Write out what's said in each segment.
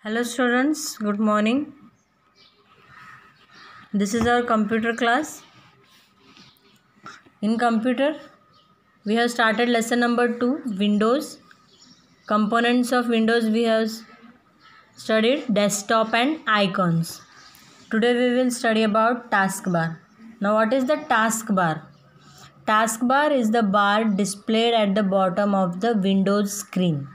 Hello students, good morning. This is our computer class. In computer, we have started lesson number 2, Windows. Components of Windows we have studied desktop and icons. Today we will study about taskbar. Now what is the taskbar? Taskbar is the bar displayed at the bottom of the Windows screen.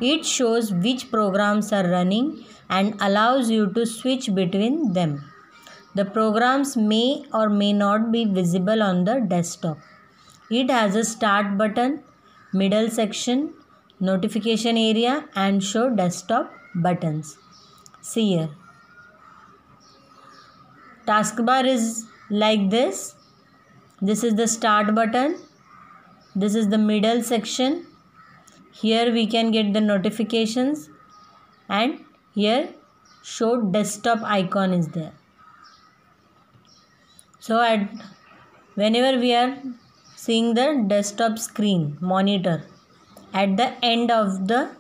It shows which programs are running and allows you to switch between them. The programs may or may not be visible on the desktop. It has a start button, middle section, notification area and show desktop buttons. See here. Taskbar is like this. This is the start button. This is the middle section. Here we can get the notifications and here show desktop icon is there. So whenever we are seeing the desktop screen monitor, at the end of the,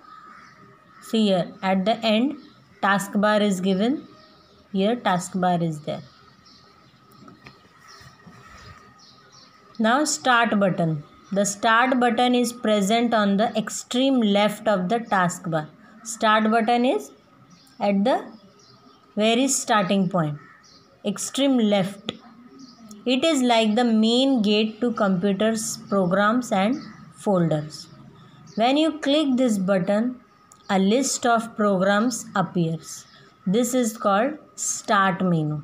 see here, at the end taskbar is given, here taskbar is there. Now start button. The start button is present on the extreme left of the taskbar. Start button is at the very starting point, extreme left. It is like the main gate to computers, programs and folders. When you click this button, a list of programs appears. This is called start menu.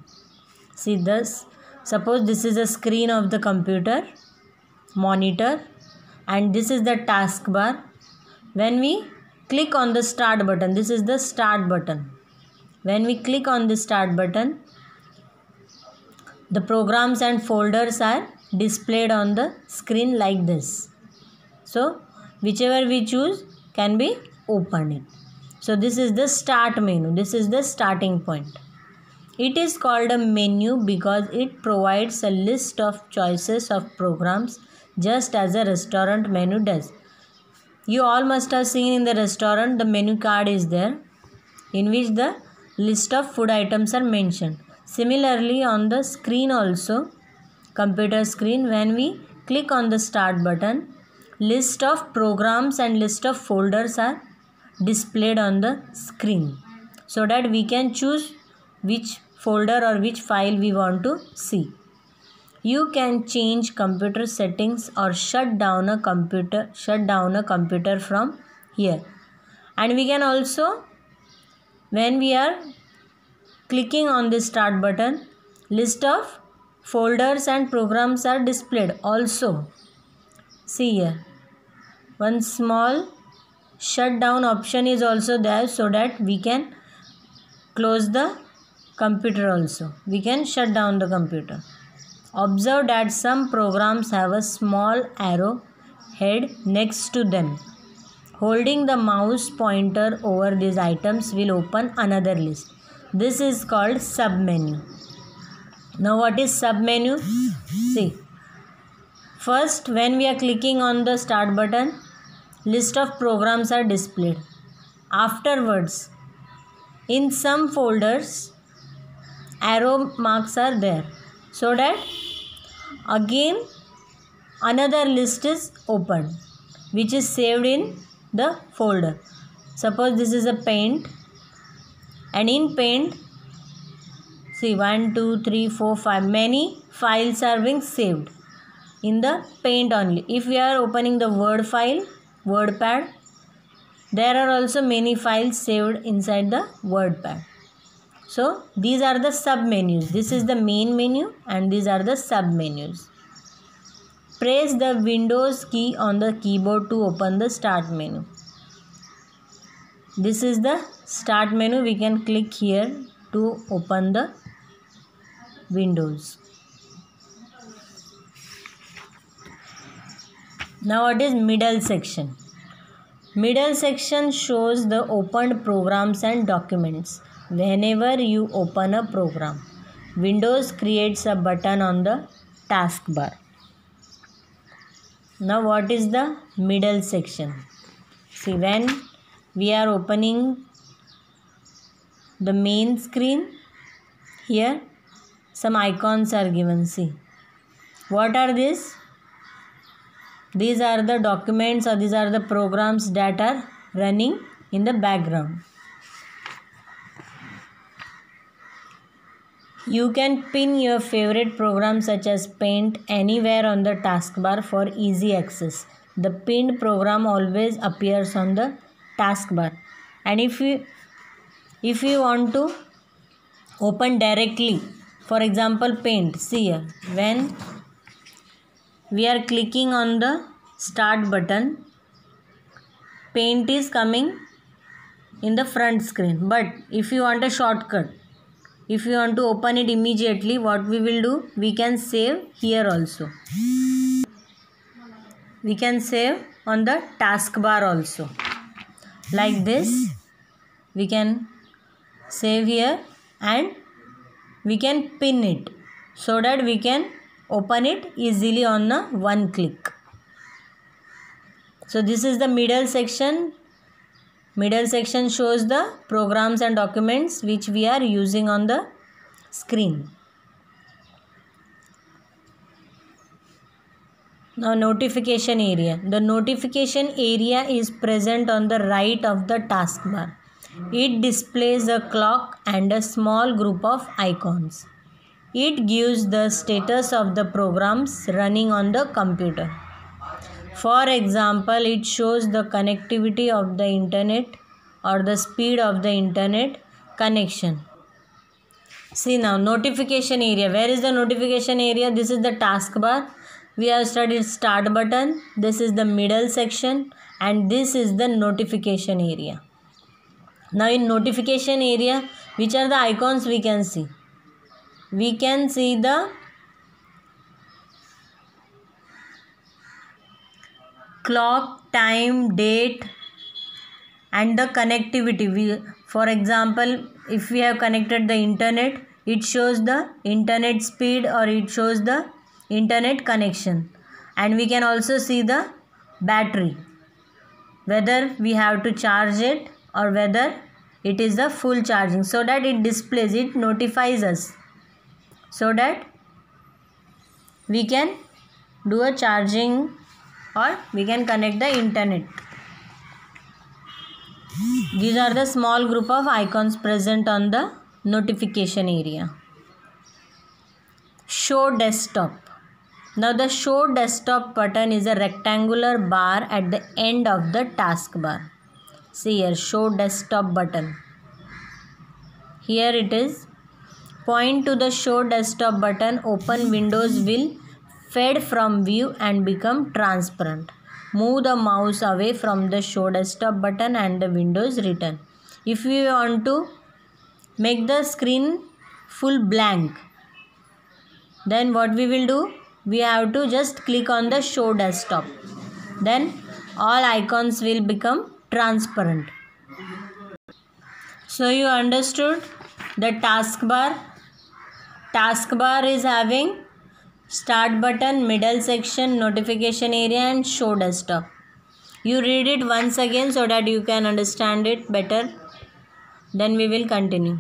See this. Suppose this is a screen of the computer monitor and this is the taskbar. When we click on the start button, this is the start button. When we click on the start button, the programs and folders are displayed on the screen like this. So whichever we choose can be opened. So this is the start menu. This is the starting point. It is called a menu because it provides a list of choices of programs just as a restaurant menu does. You all must have seen in the restaurant the menu card is there in which the list of food items are mentioned. Similarly on the screen also, computer screen, when we click on the start button, list of programs and list of folders are displayed on the screen so that we can choose which folder or which file we want to see. You can change computer settings or shut down a computer from here. And we can also, when we are clicking on the start button, list of folders and programs are displayed also. See here, one small shutdown option is also there so that we can close the computer also. We can shut down the computer. Observe that some programs have a small arrow head next to them. Holding the mouse pointer over these items will open another list. This is called submenu. Now what is submenu? See, first when we are clicking on the start button, list of programs are displayed. Afterwards, in some folders, arrow marks are there so that again another list is opened which is saved in the folder. Suppose this is a paint and in paint, see 1, 2, 3, 4, 5, many files are being saved in the paint only. If we are opening the Word file, WordPad, there are also many files saved inside the WordPad. So these are the submenus. This is the main menu and these are the submenus. Press the Windows key on the keyboard to open the start menu. This is the start menu. We can click here to open the Windows. Now what is middle section? Middle section shows the opened programs and documents. Whenever you open a program, Windows creates a button on the taskbar. Now what is the middle section? See, when we are opening the main screen. Here some icons are given. See, what are these? These are the documents, or these are the programs that are running in the background. You can pin your favorite program such as Paint anywhere on the taskbar for easy access. The pinned program always appears on the taskbar. And if you want to open directly, for example Paint, see here, when we are clicking on the start button, Paint is coming in the front screen. But if you want a shortcut, if you want to open it immediately, what we will do, we can save here also. We can save on the taskbar also. Like this, we can save here and we can pin it so that we can open it easily on a one click. So this is the middle section. Middle section shows the programs and documents which we are using on the screen. Now notification area. The notification area is present on the right of the taskbar. It displays a clock and a small group of icons. It gives the status of the programs running on the computer. For example, it shows the connectivity of the internet or the speed of the internet connection. See now, notification area. Where is the notification area? This is the taskbar. We have studied start button. This is the middle section and this is the notification area. Now in notification area, which are the icons we can see? We can see the clock, time, date and the connectivity. For example, if we have connected the internet, it shows the internet speed or it shows the internet connection. And we can also see the battery, whether we have to charge it or whether it is the full charging, so that it displays, it notifies us so that we can do a charging or we can connect the internet. These are the small group of icons present on the notification area. Show desktop. Now the show desktop button is a rectangular bar at the end of the taskbar. See here, show desktop button. Here it is. Point to the show desktop button. Open windows will fade from view and become transparent. Move the mouse away from the show desktop button and the windows return. If we want to make the screen full blank, then what we will do? We have to just click on the show desktop. Then all icons will become transparent. So you understood the taskbar. Taskbar is having start button, middle section, notification area and show desktop. You read it once again so that you can understand it better. Then we will continue.